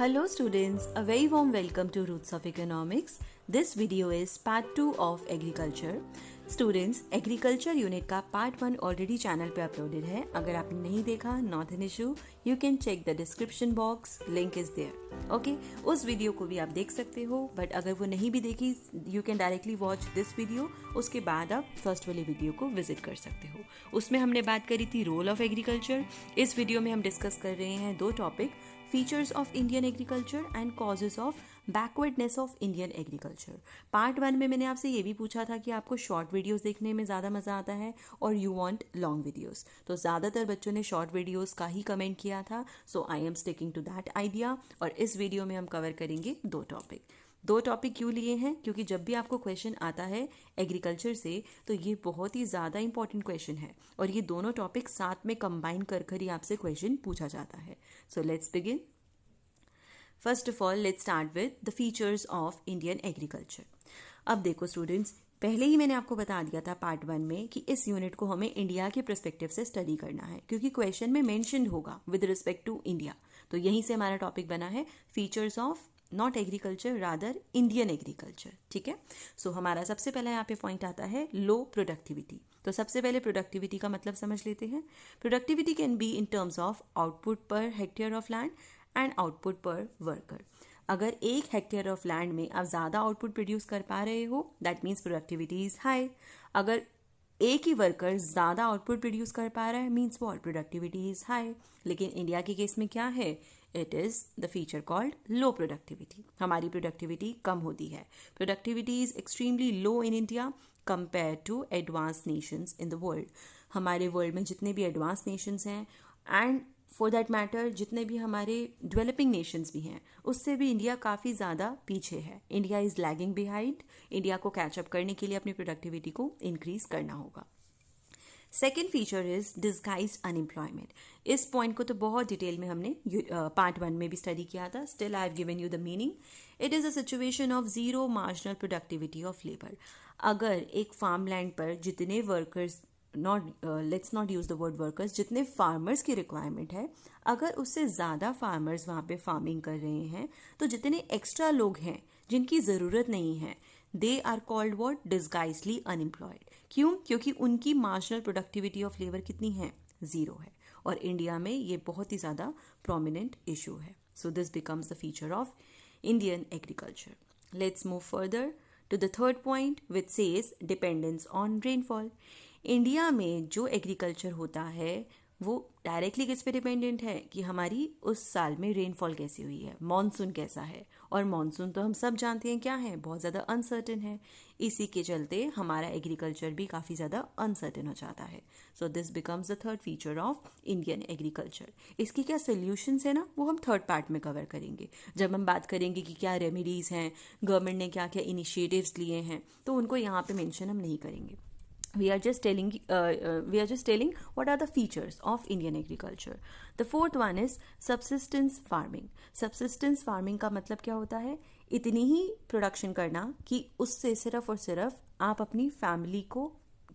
Hello students, a very warm welcome to Roots of Economics. This video is part 2 of Agriculture. Students, Agriculture Unit का part 1 already channel पे uploaded है. अगर आपने नहीं देखा, not an issue, you can check the description box, link is there. Okay, उस video को भी आप देख सकते हो, बट अगर वो नहीं भी देखी, you can directly watch this video. उसके बाद आप फर्स्ट वाली वीडियो को विजिट कर सकते हो. उसमें हमने बात करी थी रोल ऑफ एग्रीकल्चर. इस वीडियो में हम डिस्कस कर रहे हैं दो topic, features of Indian agriculture and causes of backwardness of Indian agriculture. Part 1 में मैंने आपसे ये भी पूछा था कि आपको शॉर्ट वीडियोस देखने में ज़्यादा मज़ा आता है और यू वांट लॉन्ग वीडियोस. तो ज़्यादातर बच्चों ने शॉर्ट वीडियोस का ही कमेंट किया था, so I am sticking to that idea. और इस वीडियो में हम कवर करेंगे दो टॉपिक क्यों लिए हैं? क्योंकि जब भी आपको क्वेश्चन आता है एग्रीकल्चर से तो ये बहुत ही ज़्यादा इंपॉर्टेंट क्वेश्चन है और ये दोनों टॉपिक साथ में कंबाइन कर ही आपसे क्वेश्चन पूछा जाता है. So let's begin. First of all let's start with the features of Indian agriculture. अब देखो स्टूडेंट्स, पहले ही मैंने आपको बता दिया था पार्ट 1 में कि इस यूनिट को हमें इंडिया के पर्सपेक्टिव से स्टडी करना है, क्योंकि क्वेश्चन में मेंशन होगा विद रिस्पेक्ट टू इंडिया. तो यहीं से हमारा टॉपिक बना है features of not agriculture rather Indian agriculture. ठीक है. सो हमारा सबसे पहला यहाँ पे पॉइंट आता है लो प्रोडक्टिविटी. तो सबसे पहले प्रोडक्टिविटी का मतलब समझ लेते हैं. Productivity can be in terms of output per hectare of land and output per worker. अगर 1 हेक्टेयर ऑफ लैंड में आप ज़्यादा आउटपुट प्रोड्यूस कर पा रहे हो, that means productivity is high. अगर एक ही वर्कर ज़्यादा आउटपुट प्रोड्यूस कर पा रहा है, means what, productivity is high. लेकिन इंडिया के केस में क्या है? It is the feature called low productivity. हमारी प्रोडक्टिविटी कम होती है. Productivity is extremely low in India compare to advance nations in the world. हमारे वर्ल्ड में जितने भी एडवांस नेशंस हैं एंड फॉर दैट मैटर जितने भी हमारे डेवलपिंग नेशंस भी हैं, उससे भी इंडिया काफ़ी ज़्यादा पीछे है. India is lagging behind. India को कैचअप करने के लिए अपनी प्रोडक्टिविटी को इंक्रीज करना होगा. Second feature is disguised unemployment. इस पॉइंट को तो बहुत डिटेल में हमने पार्ट 1 में भी स्टडी किया था. Still I have given you the meaning. It is a situation of zero marginal productivity of labour. अगर एक फार्म लैंड पर जितने workers, let's not use the word workers, जितने फार्मर्स की रिक्वायरमेंट है, अगर उससे ज़्यादा फार्मर्स वहाँ पे फार्मिंग कर रहे हैं, तो जितने एक्स्ट्रा लोग हैं जिनकी ज़रूरत नहीं है, they are called what, disguisedly unemployed. क्यों? क्योंकि उनकी मार्जिनल प्रोडक्टिविटी ऑफ लेबर कितनी है? 0 है. और इंडिया में ये बहुत ही ज़्यादा प्रोमिनेंट इशू है. So this becomes the feature of Indian agriculture. Let's move further to the third point which says dependence on rainfall. India में जो एग्रीकल्चर होता है वो डायरेक्टली किस पे डिपेंडेंट है कि हमारी उस साल में रेनफॉल कैसी हुई है, मॉनसून कैसा है. और मॉनसून तो हम सब जानते हैं क्या है, बहुत ज़्यादा अनसर्टेन है. इसी के चलते हमारा एग्रीकल्चर भी काफ़ी ज़्यादा अनसर्टेन हो जाता है. So this becomes the third feature of Indian agriculture. इसकी क्या सोल्यूशंस है ना, वो हम थर्ड पार्ट में कवर करेंगे. जब हम बात करेंगे कि क्या रेमेडीज़ हैं, गवर्नमेंट ने क्या क्या इनिशिएटिव्स लिए हैं, तो उनको यहाँ पे मेंशन हम नहीं करेंगे. We are just telling what are the features of Indian agriculture. The fourth one is subsistence farming. Subsistence farming का मतलब क्या होता है? इतनी ही प्रोडक्शन करना कि उससे सिर्फ और सिर्फ आप अपनी फैमिली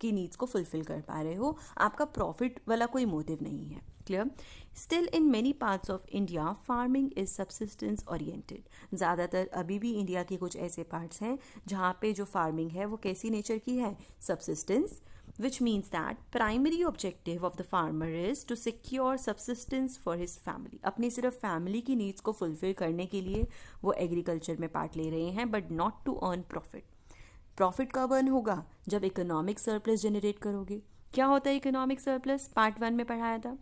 की नीड्स को फुलफिल कर पा रहे हो. आपका प्रॉफिट वाला कोई मोटिव नहीं है. Clear? Still in many parts of India farming is subsistence oriented. ज़्यादातर अभी भी इंडिया के कुछ ऐसे पार्ट्स हैं जहाँ पे जो फार्मिंग है वो कैसी नेचर की है? Subsistence. which means that primary objective of the farmer is to secure subsistence for his family. अपनी सिर्फ फैमिली की नीड्स को फुलफिल करने के लिए वो एग्रीकल्चर में पार्ट ले रहे हैं, but not to earn profit. Profit कब अर्न होगा? जब इकोनॉमिक सरप्लस जनरेट करोगे. क्या होता है इकोनॉमिक सरप्लस? पार्ट 1 में पढ़ाया था.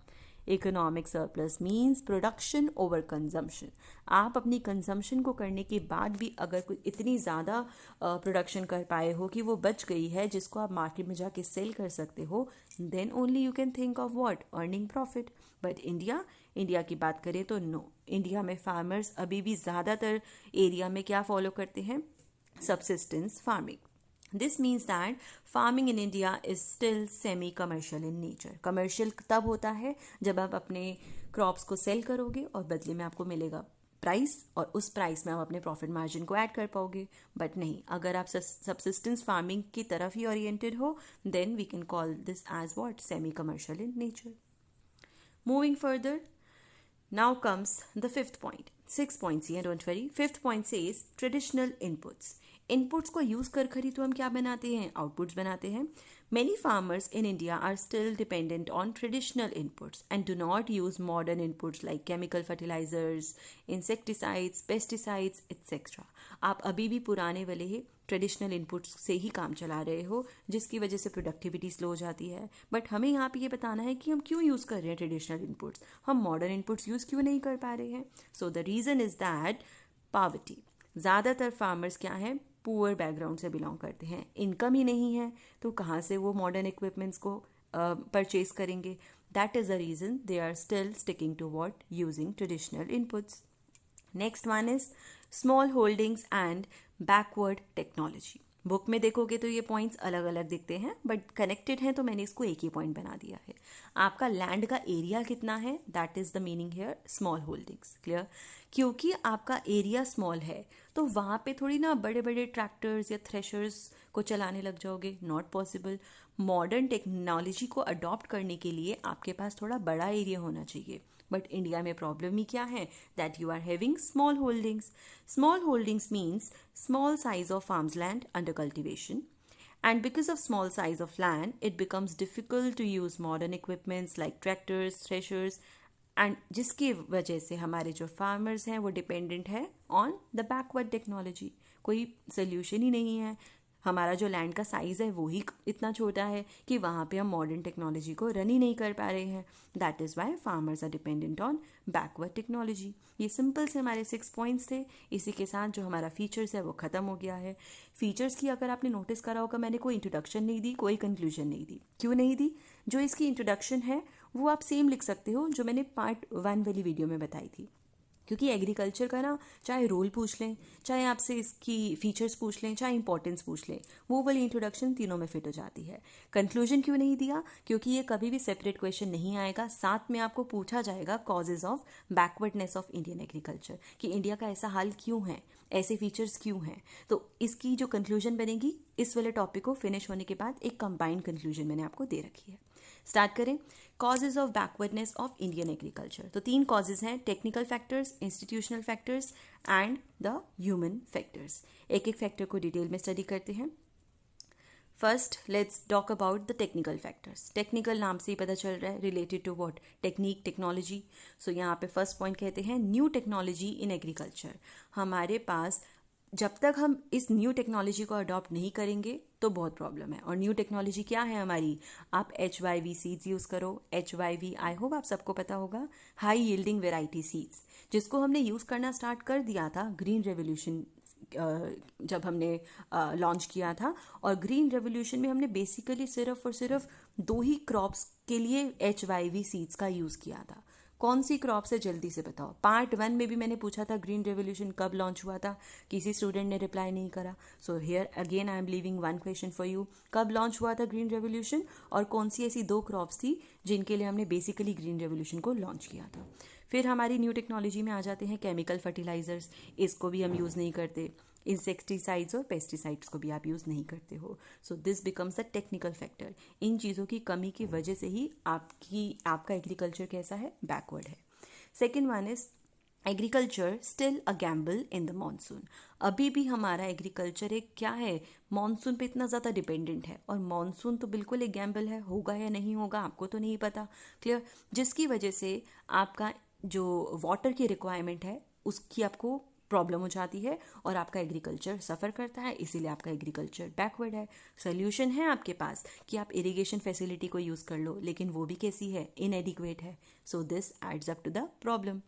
Economic surplus means production over consumption. आप अपनी कंजम्पशन को करने के बाद भी अगर कोई इतनी ज़्यादा प्रोडक्शन कर पाए हो कि वो बच गई है जिसको आप मार्केट में जाके सेल कर सकते हो, then only you can think of what, earning profit. But India की बात करें तो नो. इंडिया में फार्मर्स अभी भी ज़्यादातर एरिया में क्या फॉलो करते हैं? Subsistence farming. This means that farming in India is still semi-commercial in nature. Commercial तब होता है जब आप अपने क्रॉप्स को सेल करोगे और बदले में आपको मिलेगा प्राइस, और उस प्राइस में आप अपने प्रॉफिट मार्जिन को ऐड कर पाओगे. बट नहीं, अगर आप सब्सिस्टेंस फार्मिंग की तरफ ही ओरिएंटेड हो, then we can call this as what, semi commercial in nature. Moving further, now comes the fifth point. 6 points ही हैं, डोंट वरी। फिफ्थ पॉइंट से इज ट्रेडिशनल इनपुट्स। इनपुट्स को यूज कर ही तो हम क्या बनाते हैं, आउटपुट्स बनाते हैं। Many farmers in India are still dependent on traditional inputs and do not use modern inputs like chemical fertilizers, insecticides, pesticides, etc. आप अभी भी पुराने वाले ही ट्रेडिशनल इनपुट्स से ही काम चला रहे हो, जिसकी वजह से प्रोडक्टिविटी स्लो हो जाती है। बट हमें यहाँ पे ये बताना है कि हम क्यों यूज़ कर रहे हैं ट्रेडिशनल इनपुट्स, हम मॉडर्न इनपुट्स यूज़ क्यों नहीं कर पा रहे हैं। So the reason is that poverty. ज़्यादातर फार्मर्स क्या हैं, पुअर बैकग्राउंड से बिलोंग करते हैं, इनकम ही नहीं है, तो कहाँ से वो मॉडर्न इक्विपमेंट्स को परचेज करेंगे। That is the reason they are still sticking to what, using traditional inputs. Next one is small holdings and backward technology. Book में देखोगे तो ये पॉइंट्स अलग अलग दिखते हैं, बट कनेक्टेड हैं, तो मैंने इसको एक ही पॉइंट बना दिया है। आपका लैंड का एरिया कितना है, that is the meaning here small holdings. Clear? क्योंकि आपका एरिया स्मॉल है तो वहाँ पे थोड़ी ना बड़े बड़े ट्रैक्टर्स या थ्रेशर्स को चलाने लग जाओगे, नॉट पॉसिबल। मॉडर्न टेक्नोलॉजी को अडॉप्ट करने के लिए आपके पास थोड़ा बड़ा एरिया होना चाहिए। बट इंडिया में प्रॉब्लम ही क्या है, that you are having small holdings. Small holdings means small size of farms land under cultivation, and because of small size of land it becomes difficult to use modern equipments like tractors, threshers, and जिसकी वजह से हमारे जो farmers हैं वो dependent है on the backward technology. कोई solution ही नहीं है, हमारा जो लैंड का साइज़ है वो ही इतना छोटा है कि वहाँ पे हम मॉडर्न टेक्नोलॉजी को रन ही नहीं कर पा रहे हैं। That is why farmers are dependent on backward technology. ये सिंपल से हमारे 6 पॉइंट्स थे। इसी के साथ जो हमारा फीचर्स है वो ख़त्म हो गया है। फीचर्स की अगर आपने नोटिस करा होगा, मैंने कोई इंट्रोडक्शन नहीं दी, कोई कंक्लूजन नहीं दी। क्यों नहीं दी? जो इसकी इंट्रोडक्शन है वो आप सेम लिख सकते हो जो मैंने पार्ट 1 वाली वीडियो में बताई थी, क्योंकि एग्रीकल्चर का ना चाहे रोल पूछ लें, चाहे आपसे इसकी फीचर्स पूछ लें, चाहे इंपॉर्टेंस पूछ लें, वो वाली इंट्रोडक्शन तीनों में फिट हो जाती है। कंक्लूजन क्यों नहीं दिया? क्योंकि ये कभी भी सेपरेट क्वेश्चन नहीं आएगा, साथ में आपको पूछा जाएगा causes of backwardness of Indian agriculture, कि इंडिया का ऐसा हाल क्यों है, ऐसे फीचर्स क्यों हैं। तो इसकी जो कंक्लूजन बनेगी इस वाले टॉपिक को फिनिश होने के बाद एक कंबाइंड कंक्लूजन मैंने आपको दे रखी है। स्टार्ट करें। Causes of backwardness of Indian agriculture. तो 3 कॉजेज हैं, technical factors, institutional factors and the human factors. एक एक फैक्टर को डिटेल में स्टडी करते हैं। First let's talk about the technical factors. Technical नाम से ही पता चल रहा है, related to what, technique, technology. So यहाँ पे फर्स्ट पॉइंट कहते हैं न्यू टेक्नोलॉजी इन एग्रीकल्चर। हमारे पास जब तक हम इस न्यू टेक्नोलॉजी को अडॉप्ट नहीं करेंगे तो बहुत प्रॉब्लम है। और न्यू टेक्नोलॉजी क्या है हमारी, आप HYV सीड्स यूज़ करो। HYV आई होप आप सबको पता होगा, हाई यील्डिंग वेराइटी सीड्स, जिसको हमने यूज़ करना स्टार्ट कर दिया था ग्रीन रेवोल्यूशन जब हमने लॉन्च किया था। और ग्रीन रेवोल्यूशन में हमने बेसिकली सिर्फ और सिर्फ 2 ही क्रॉप्स के लिए HYV सीड्स का यूज़ किया था। कौन सी क्रॉप से, जल्दी से बताओ। पार्ट 1 में भी मैंने पूछा था ग्रीन रेवोल्यूशन कब लॉन्च हुआ था, किसी स्टूडेंट ने रिप्लाई नहीं करा। So here again I am leaving 1 question for you, कब लॉन्च हुआ था ग्रीन रेवोल्यूशन, और कौन सी ऐसी 2 क्रॉप्स थी जिनके लिए हमने बेसिकली ग्रीन रेवोल्यूशन को लॉन्च किया था। फिर हमारी न्यू टेक्नोलॉजी में आ जाते हैं केमिकल फर्टिलाइजर्स, इसको भी हम यूज़ नहीं करते। इंसेक्टिसाइड्स और पेस्टिसाइड्स को भी आप यूज़ नहीं करते हो। So this becomes a technical factor. इन चीज़ों की कमी की वजह से ही आपका एग्रीकल्चर कैसा है, बैकवर्ड है। Second one is agriculture still a gamble in the monsoon. अभी भी हमारा एग्रीकल्चर एक क्या है, मानसून पे इतना ज़्यादा डिपेंडेंट है, और मानसून तो बिल्कुल एक गैम्बल है, होगा या नहीं होगा आपको तो नहीं पता। क्लियर? जिसकी वजह से आपका जो वाटर की रिक्वायरमेंट है उसकी आपको प्रॉब्लम हो जाती है और आपका एग्रीकल्चर सफ़र करता है, इसीलिए आपका एग्रीकल्चर बैकवर्ड है। सोल्यूशन है आपके पास कि आप इरिगेशन फैसिलिटी को यूज़ कर लो, लेकिन वो भी कैसी है, इनएडिक्वेट है। So this adds up to the problem.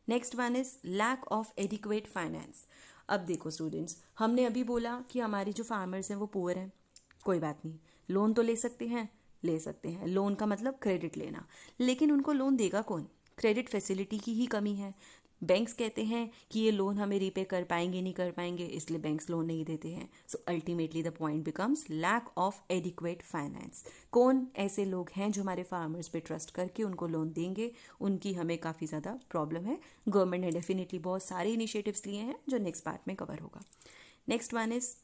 Next one is lack of adequate finance. अब देखो स्टूडेंट्स, हमने अभी बोला कि हमारी जो फार्मर्स हैं वो पुअर हैं, कोई बात नहीं, लोन तो ले सकते हैं, ले सकते हैं। लोन का मतलब क्रेडिट लेना, लेकिन उनको लोन देगा कौन? क्रेडिट फैसिलिटी की ही कमी है। बैंक्स कहते हैं कि ये लोन हमें रीपे कर पाएंगे नहीं कर पाएंगे, इसलिए बैंक्स लोन नहीं देते हैं। So ultimately the point becomes lack of adequate finance. कौन ऐसे लोग हैं जो हमारे फार्मर्स पे ट्रस्ट करके उनको लोन देंगे, उनकी हमें काफ़ी ज़्यादा प्रॉब्लम है। गवर्नमेंट ने डेफिनेटली बहुत सारे इनिशिएटिव्स लिए हैं जो नेक्स्ट पार्ट में कवर होगा। Next one is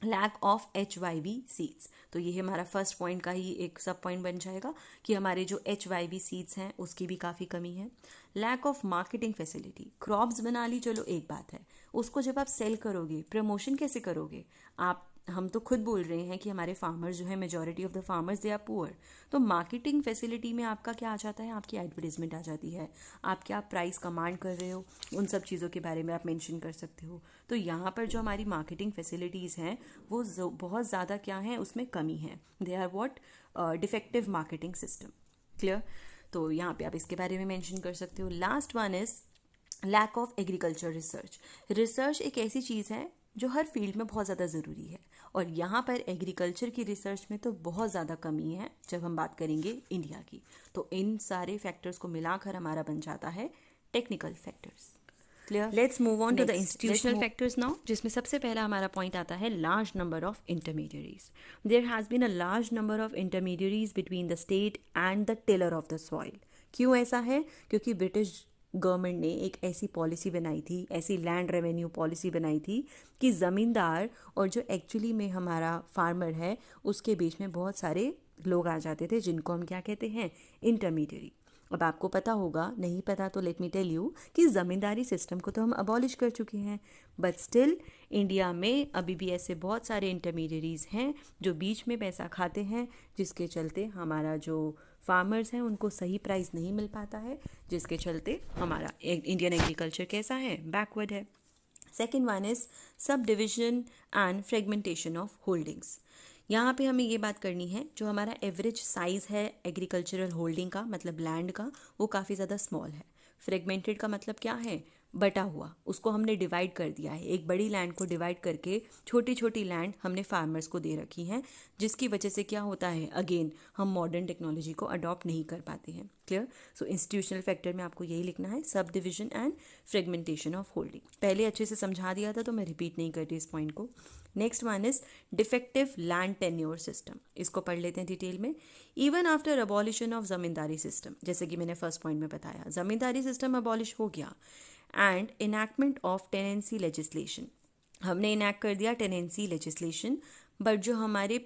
lack of HYV seeds. तो ये हमारा फर्स्ट पॉइंट का ही एक सब पॉइंट बन जाएगा कि हमारे जो HYV सीड्स हैं उसकी भी काफ़ी कमी है। Lack of marketing facility, crops बना ली चलो एक बात है, उसको जब आप सेल करोगे प्रमोशन कैसे करोगे आप? हम तो खुद बोल रहे हैं कि हमारे फार्मर्स जो है, majority of the farmers they are poor, तो मार्केटिंग फैसिलिटी में आपका क्या आ जाता है? आपकी एडवर्टीजमेंट आ जाती है, आप क्या प्राइस कमांड कर रहे हो, उन सब चीज़ों के बारे में आप मेंशन कर सकते हो। तो यहाँ पर जो हमारी मार्केटिंग फैसिलिटीज़ हैं वो बहुत ज़्यादा क्या है, उसमें कमी है। They are what? Defective marketing system. Clear? तो यहाँ पे आप इसके बारे में मेंशन कर सकते हो। Last one is lack of agriculture research. Research एक ऐसी चीज़ है जो हर फील्ड में बहुत ज़्यादा ज़रूरी है, और यहाँ पर एग्रीकल्चर की रिसर्च में तो बहुत ज़्यादा कमी है जब हम बात करेंगे इंडिया की। तो इन सारे फैक्टर्स को मिलाकर हमारा बन जाता है technical factors. Clear? Let's move on to the institutional factors now, जिसमें सबसे पहला हमारा पॉइंट आता है large number of intermediaries. There has been a large number of intermediaries between the state and the tiller of the soil. क्यों ऐसा है? क्योंकि ब्रिटिश गवर्नमेंट ने एक ऐसी पॉलिसी बनाई थी, ऐसी लैंड रेवेन्यू पॉलिसी बनाई थी कि ज़मींदार और जो एक्चुअली में हमारा फार्मर है उसके बीच में बहुत सारे लोग आ जाते थे, जिनको हम क्या कहते हैं? इंटरमीडियरी। अब आपको पता होगा, नहीं पता तो लेट मी टेल यू कि ज़मींदारी सिस्टम को तो हम अबॉलिश कर चुके हैं, बट स्टिल इंडिया में अभी भी ऐसे बहुत सारे इंटरमीडियरीज हैं जो बीच में पैसा खाते हैं, जिसके चलते हमारा जो फार्मर्स हैं उनको सही प्राइस नहीं मिल पाता है, जिसके चलते हमारा इंडियन एग्रीकल्चर कैसा है? बैकवर्ड है। Second one is sub division and fragmentation of holdings. यहाँ पे हमें ये बात करनी है, जो हमारा एवरेज साइज़ है एग्रीकल्चरल होल्डिंग का, मतलब लैंड का, वो काफ़ी ज़्यादा स्मॉल है। फ्रेगमेंटेड का मतलब क्या है? बटा हुआ, उसको हमने डिवाइड कर दिया है। एक बड़ी लैंड को डिवाइड करके छोटी छोटी लैंड हमने फार्मर्स को दे रखी हैं, जिसकी वजह से क्या होता है? अगेन हम मॉडर्न टेक्नोलॉजी को अडॉप्ट नहीं कर पाते हैं। क्लियर? सो इंस्टीट्यूशनल फैक्टर में आपको यही लिखना है, sub division and fragmentation of holding. पहले अच्छे से समझा दिया था तो मैं रिपीट नहीं करती इस पॉइंट को। Next one is defective land tenure system. इसको पढ़ लेते हैं डिटेल में। Even after abolition of zamindari system, जैसे कि मैंने फर्स्ट पॉइंट में बताया, जमींदारी सिस्टम अबॉलिश हो गया, and enactment of tenancy legislation, हमने इनैक्ट कर दिया टेनेंसी लेजिस्लेशन, बट जो हमारे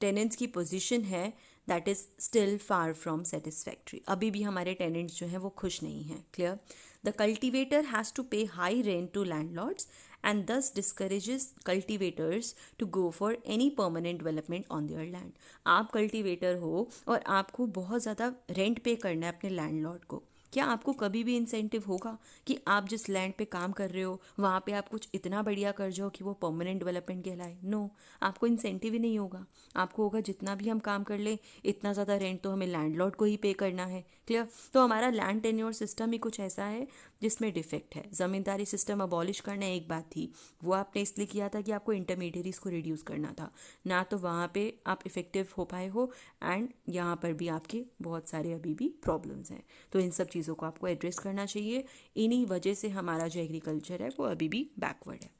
टेनेंट्स की पोजीशन है that is still far from satisfactory. अभी भी हमारे टेनेंट्स जो हैं वो खुश नहीं हैं। Clear? The cultivator has to pay high rent to landlords and thus discourages cultivators to go for any permanent development on their land. आप कल्टिवेटर हो और आपको बहुत ज़्यादा रेंट पे करना है अपने लैंडलॉर्ड को, क्या आपको कभी भी इंसेंटिव होगा कि आप जिस लैंड पे काम कर रहे हो वहाँ पे आप कुछ इतना बढ़िया कर जाओ कि वो परमानेंट डेवलपमेंट कहलाए? नो, आपको इंसेंटिव ही नहीं होगा। आपको होगा जितना भी हम काम कर ले इतना ज़्यादा रेंट तो हमें लैंडलॉर्ड को ही पे करना है। क्लियर? तो हमारा लैंड टेन्योर सिस्टम ही कुछ ऐसा है जिसमें डिफेक्ट है। ज़मींदारी सिस्टम अबॉलिश करना एक बात थी, वो आपने इसलिए किया था कि आपको इंटरमीडियरीज को रिड्यूस करना था, ना तो वहाँ पे आप इफेक्टिव हो पाए हो, एंड यहाँ पर भी आपके बहुत सारे अभी भी प्रॉब्लम्स हैं। तो इन सब चीज़ों को आपको एड्रेस करना चाहिए। इन्हीं वजह से हमारा जो एग्रीकल्चर है वो अभी भी बैकवर्ड है।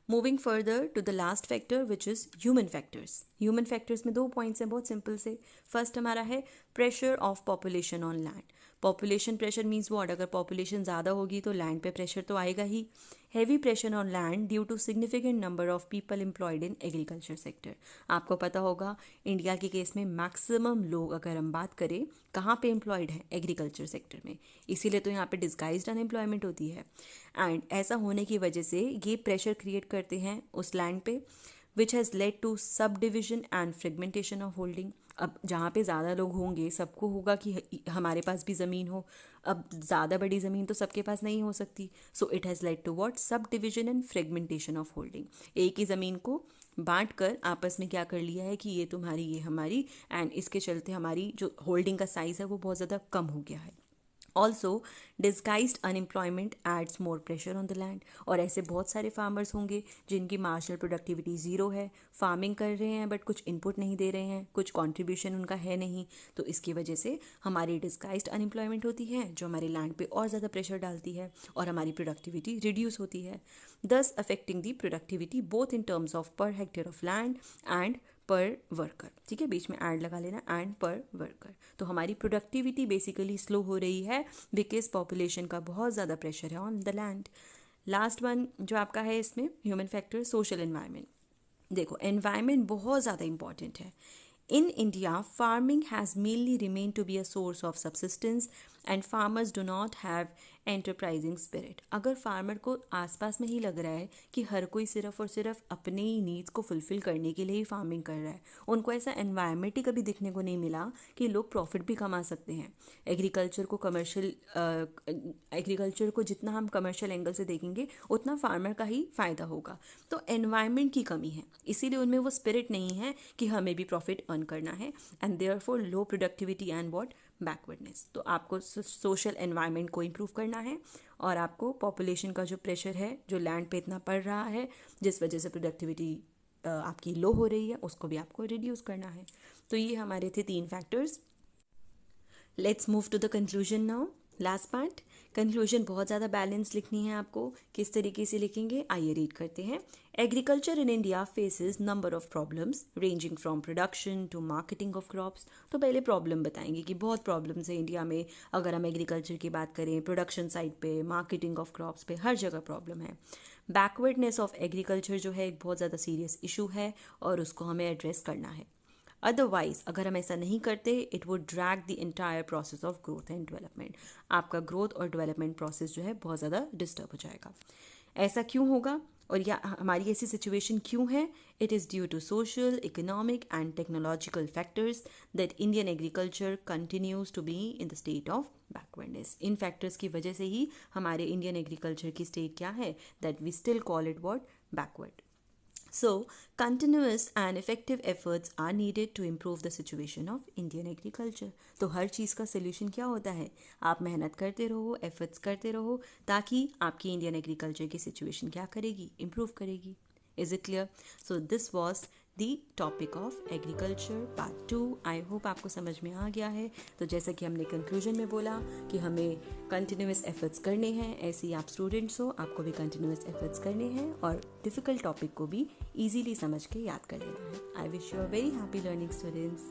Moving further to the last factor which is human factors. Human factors में दो पॉइंट्स हैं बहुत सिंपल से। फर्स्ट हमारा है pressure of population on land. Population pressure means what? अगर पॉपुलेशन ज़्यादा होगी तो लैंड पे प्रेशर तो आएगा ही। Heavy pressure on land due to significant number of people employed in agriculture sector. आपको पता होगा इंडिया के केस में मैक्सिमम लोग, अगर हम बात करें, कहाँ पे एम्प्लॉयड है? एग्रीकल्चर सेक्टर में। इसीलिए तो यहाँ पे डिस्गाइज्ड अनएम्प्लॉयमेंट होती है, एंड ऐसा होने की वजह से ये प्रेशर क्रिएट करते हैं उस लैंड पे, which has led to subdivision and fragmentation of holding. अब जहाँ पे ज़्यादा लोग होंगे सबको होगा कि हमारे पास भी ज़मीन हो। अब ज़्यादा बड़ी ज़मीन तो सबके पास नहीं हो सकती, so it has led to what? Subdivision and fragmentation of holding. एक ही ज़मीन को बांट कर आपस में क्या कर लिया है कि ये तुम्हारी, ये हमारी, एंड इसके चलते हमारी जो होल्डिंग का साइज़ है वो बहुत ज़्यादा कम हो गया है। Also disguised unemployment adds more pressure on the land. और ऐसे बहुत सारे फार्मर्स होंगे जिनकी मार्जिनल प्रोडक्टिविटी ज़ीरो है, फार्मिंग कर रहे हैं बट कुछ इनपुट नहीं दे रहे हैं, कुछ कंट्रीब्यूशन उनका है नहीं, तो इसकी वजह से हमारी डिस्गाइज्ड अनएम्प्लॉयमेंट होती है जो हमारे लैंड पे और ज़्यादा प्रेशर डालती है और हमारी प्रोडक्टिविटी रिड्यूस होती है, दस affecting the productivity both in terms of पर हेक्टेयर ऑफ लैंड एंड पर वर्कर। ठीक है, बीच में एंड लगा लेना, एंड पर वर्कर। तो हमारी प्रोडक्टिविटी बेसिकली स्लो हो रही है बिकॉज पॉपुलेशन का बहुत ज़्यादा प्रेशर है on the land. Last one जो आपका है इसमें ह्यूमन फैक्टर, सोशल एनवायरनमेंट। देखो, एनवायरनमेंट बहुत ज़्यादा इंपॉर्टेंट है। In India, farming has mainly remained to be a source of subsistence and farmers do not have enterprising spirit. अगर फार्मर को आसपास में ही लग रहा है कि हर कोई सिर्फ और सिर्फ अपने ही नीड्स को फुलफिल करने के लिए ही फार्मिंग कर रहा है, उनको ऐसा एनवायरनमेंट ही कभी दिखने को नहीं मिला कि लोग प्रॉफिट भी कमा सकते हैं। एग्रीकल्चर को जितना हम कमर्शियल एंगल से देखेंगे उतना फार्मर का ही फ़ायदा होगा। तो एनवायरनमेंट की कमी है, इसीलिए उनमें वो स्पिरिट नहीं है कि हमें भी प्रॉफिट अर्न करना है, and therefore low productivity and what backwardness. तो आपको सोशल एनवायरनमेंट को इम्प्रूव करना है और आपको पॉपुलेशन का जो प्रेशर है, जो लैंड पे इतना पड़ रहा है जिस वजह से प्रोडक्टिविटी आपकी लो हो रही है, उसको भी आपको रिड्यूस करना है। तो ये हमारे थे 3 factors. Let's move to the conclusion now. Last part, conclusion बहुत ज़्यादा बैलेंस लिखनी है आपको। किस तरीके से लिखेंगे, आइए रीड करते हैं। Agriculture in India faces number of problems ranging from production to marketing of crops. तो पहले प्रॉब्लम बताएंगे कि बहुत प्रॉब्लम्स है इंडिया में। अगर हम एग्रीकल्चर की बात करें, प्रोडक्शन साइड पे, मार्केटिंग ऑफ क्रॉप्स पे, हर जगह प्रॉब्लम है। बैकवर्डनेस ऑफ एग्रीकल्चर जो है एक बहुत ज़्यादा सीरियस इशू है और उसको हमें एड्रेस करना है। अदरवाइज अगर हम ऐसा नहीं करते, it would drag the entire process of growth and development. आपका ग्रोथ और डेवलपमेंट प्रोसेस जो है बहुत ज़्यादा डिस्टर्ब हो जाएगा। ऐसा क्यों होगा और या हमारी ऐसी सिचुएशन क्यों है? It is due to social, economic and technological factors that Indian agriculture continues to be in the state of backwardness. इन फैक्टर्स की वजह से ही हमारे इंडियन एग्रीकल्चर की स्टेट क्या है, that we still call it what, backward. So, continuous and effective efforts are needed to improve the situation of Indian agriculture. तो हर चीज़ का solution क्या होता है? आप मेहनत करते रहो, efforts करते रहो, ताकि आपकी Indian agriculture की situation क्या करेगी? Improve करेगी। Is it clear? So this was the topic of agriculture part 2. I hope आपको समझ में आ गया है। तो जैसा कि हमने कंक्लूजन में बोला कि हमें कंटिन्यूस एफर्ट्स करने हैं, ऐसे ही आप स्टूडेंट्स हो, आपको भी कंटिन्यूस एफर्ट्स करने हैं और डिफ़िकल्ट टॉपिक को भी ईजीली समझ के याद कर लेना है। I wish you a very happy learning students.